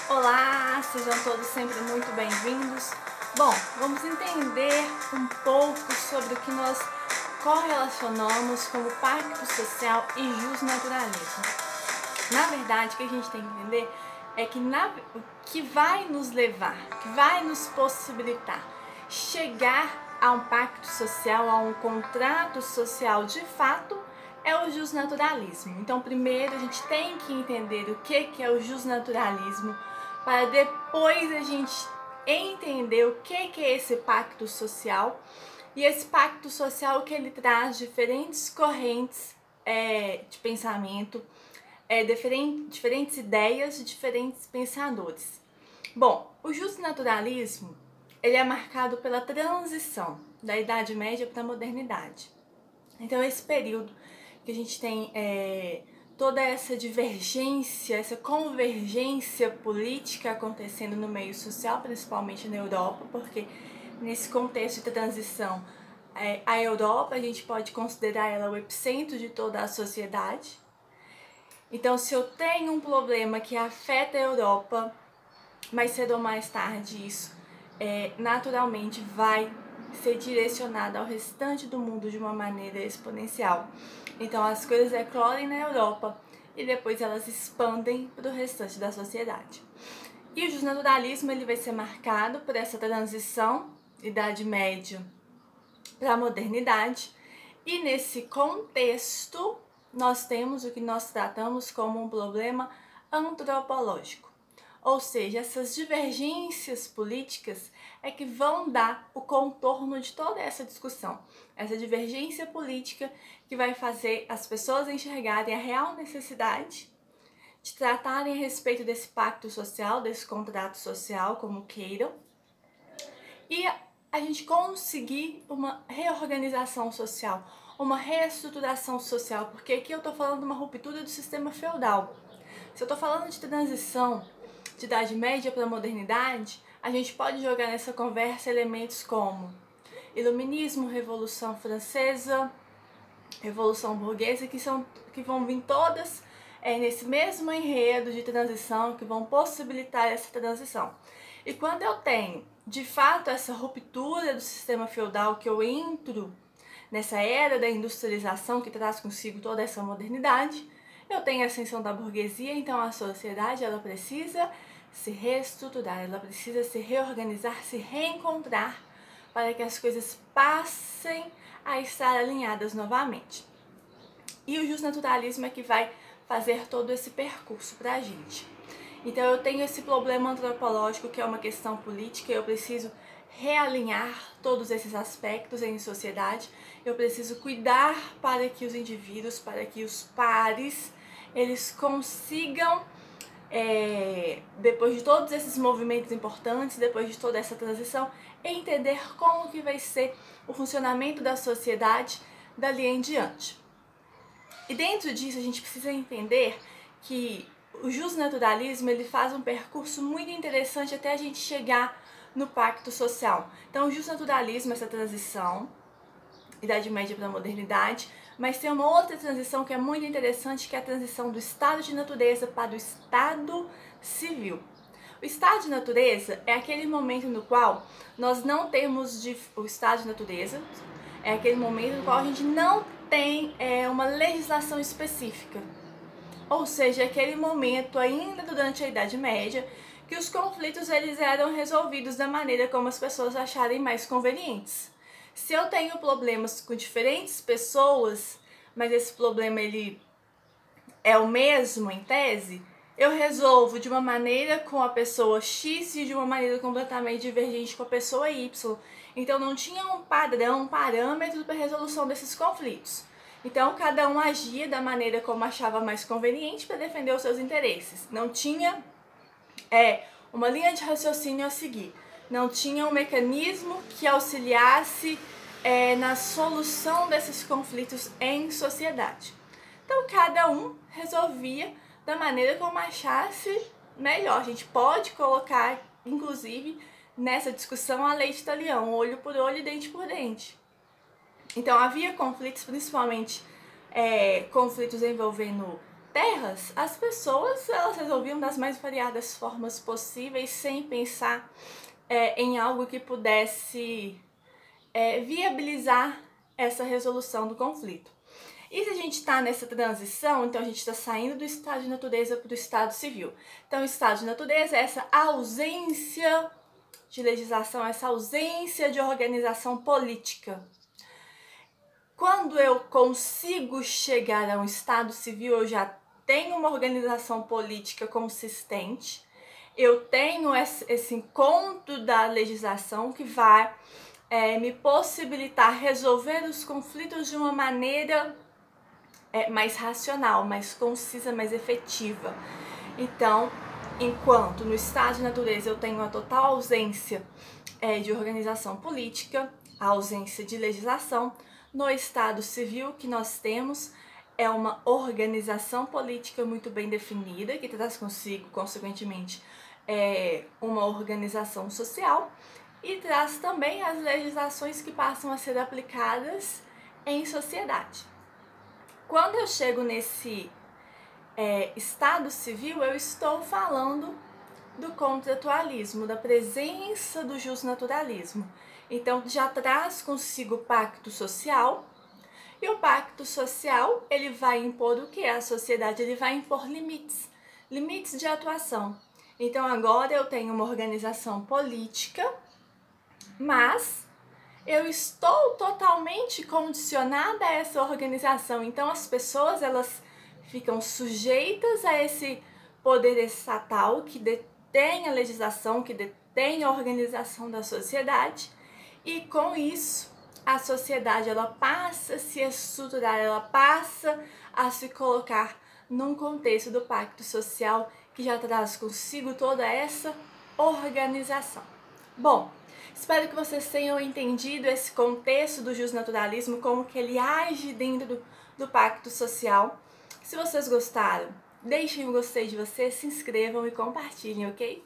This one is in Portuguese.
Olá, sejam todos sempre muito bem-vindos. Bom, vamos entender um pouco sobre o que nós correlacionamos como pacto social e justnaturalismo. Na verdade, o que a gente tem que entender é que o que vai nos levar, que vai nos possibilitar chegar a um pacto social, a um contrato social de fato, é o justnaturalismo. Então, primeiro a gente tem que entender o que é o justnaturalismo, para depois a gente entender o que é esse pacto social. E esse pacto social que ele traz diferentes correntes de pensamento, diferentes ideias de diferentes pensadores. Bom, o justnaturalismo ele é marcado pela transição da Idade Média para a modernidade. Então, esse período que a gente tem toda essa divergência, essa convergência política acontecendo no meio social, principalmente na Europa, porque nesse contexto de transição, a Europa, a gente pode considerar ela o epicentro de toda a sociedade. Então, se eu tenho um problema que afeta a Europa, mais cedo ou mais tarde isso naturalmente vai ser direcionado ao restante do mundo de uma maneira exponencial. Então as coisas eclodem na Europa e depois elas expandem para o restante da sociedade. E o justnaturalismo ele vai ser marcado por essa transição Idade Média para a modernidade, e nesse contexto nós temos o que nós tratamos como um problema antropológico. Ou seja, essas divergências políticas é que vão dar o contorno de toda essa discussão. Essa divergência política que vai fazer as pessoas enxergarem a real necessidade de tratarem a respeito desse pacto social, desse contrato social, como queiram, e a gente conseguir uma reorganização social, uma reestruturação social, porque aqui eu estou falando de uma ruptura do sistema feudal. Se eu estou falando de transição de Idade Média para a modernidade, a gente pode jogar nessa conversa elementos como Iluminismo, Revolução Francesa, Revolução Burguesa, que vão vir todas nesse mesmo enredo de transição, que vão possibilitar essa transição. E quando eu tenho, de fato, essa ruptura do sistema feudal, que eu entro nessa era da industrialização que traz consigo toda essa modernidade, eu tenho a ascensão da burguesia, então a sociedade ela precisa se reestruturar, ela precisa se reorganizar, se reencontrar para que as coisas passem a estar alinhadas novamente. E o justnaturalismo é que vai fazer todo esse percurso para a gente. Então eu tenho esse problema antropológico que é uma questão política, eu preciso realinhar todos esses aspectos em sociedade, eu preciso cuidar para que os indivíduos, para que os pares, eles consigam, depois de todos esses movimentos importantes, depois de toda essa transição, entender como que vai ser o funcionamento da sociedade dali em diante. E dentro disso a gente precisa entender que o justnaturalismo ele faz um percurso muito interessante até a gente chegar no pacto social. Então o justnaturalismo, essa transição, Idade Média para a modernidade, mas tem uma outra transição que é muito interessante, que é a transição do estado de natureza para o estado civil. O estado de natureza é aquele momento no qual nós não temos o estado de natureza, é aquele momento no qual a gente não tem uma legislação específica. Ou seja, aquele momento ainda durante a Idade Média que os conflitos eles eram resolvidos da maneira como as pessoas acharem mais convenientes. Se eu tenho problemas com diferentes pessoas, mas esse problema ele é o mesmo em tese, eu resolvo de uma maneira com a pessoa X e de uma maneira completamente divergente com a pessoa Y. Então não tinha um padrão, um parâmetro para a resolução desses conflitos. Então cada um agia da maneira como achava mais conveniente para defender os seus interesses. Não tinha uma linha de raciocínio a seguir. Não tinha um mecanismo que auxiliasse na solução desses conflitos em sociedade. Então cada um resolvia da maneira como achasse melhor. A gente pode colocar, inclusive, nessa discussão a lei de Talião, olho por olho e dente por dente. Então havia conflitos, principalmente conflitos envolvendo terras, as pessoas elas resolviam das mais variadas formas possíveis, sem pensar em algo que pudesse viabilizar essa resolução do conflito. E se a gente está nessa transição, então a gente está saindo do estado de natureza para o estado civil. Então, o estado de natureza é essa ausência de legislação, essa ausência de organização política. Quando eu consigo chegar a um estado civil, eu já tenho uma organização política consistente, eu tenho esse encontro da legislação que vai me possibilitar resolver os conflitos de uma maneira mais racional, mais concisa, mais efetiva. Então, enquanto no estado de natureza eu tenho a total ausência de organização política, a ausência de legislação, no estado civil que nós temos é uma organização política muito bem definida, que traz consigo, consequentemente, uma organização social e traz também as legislações que passam a ser aplicadas em sociedade. Quando eu chego nesse estado civil, eu estou falando do contratualismo, da presença do justnaturalismo. Então, já traz consigo o pacto social, e o pacto social, ele vai impor o que? A sociedade, ele vai impor limites de atuação. Então, agora eu tenho uma organização política, mas eu estou totalmente condicionada a essa organização. Então, as pessoas, elas ficam sujeitas a esse poder estatal que detém a legislação, que detém a organização da sociedade, e com isso a sociedade ela passa a se estruturar, ela passa a se colocar num contexto do pacto social que já traz consigo toda essa organização. Bom, espero que vocês tenham entendido esse contexto do justnaturalismo, como que ele age dentro do pacto social. Se vocês gostaram, deixem o gostei de vocês, se inscrevam e compartilhem, ok?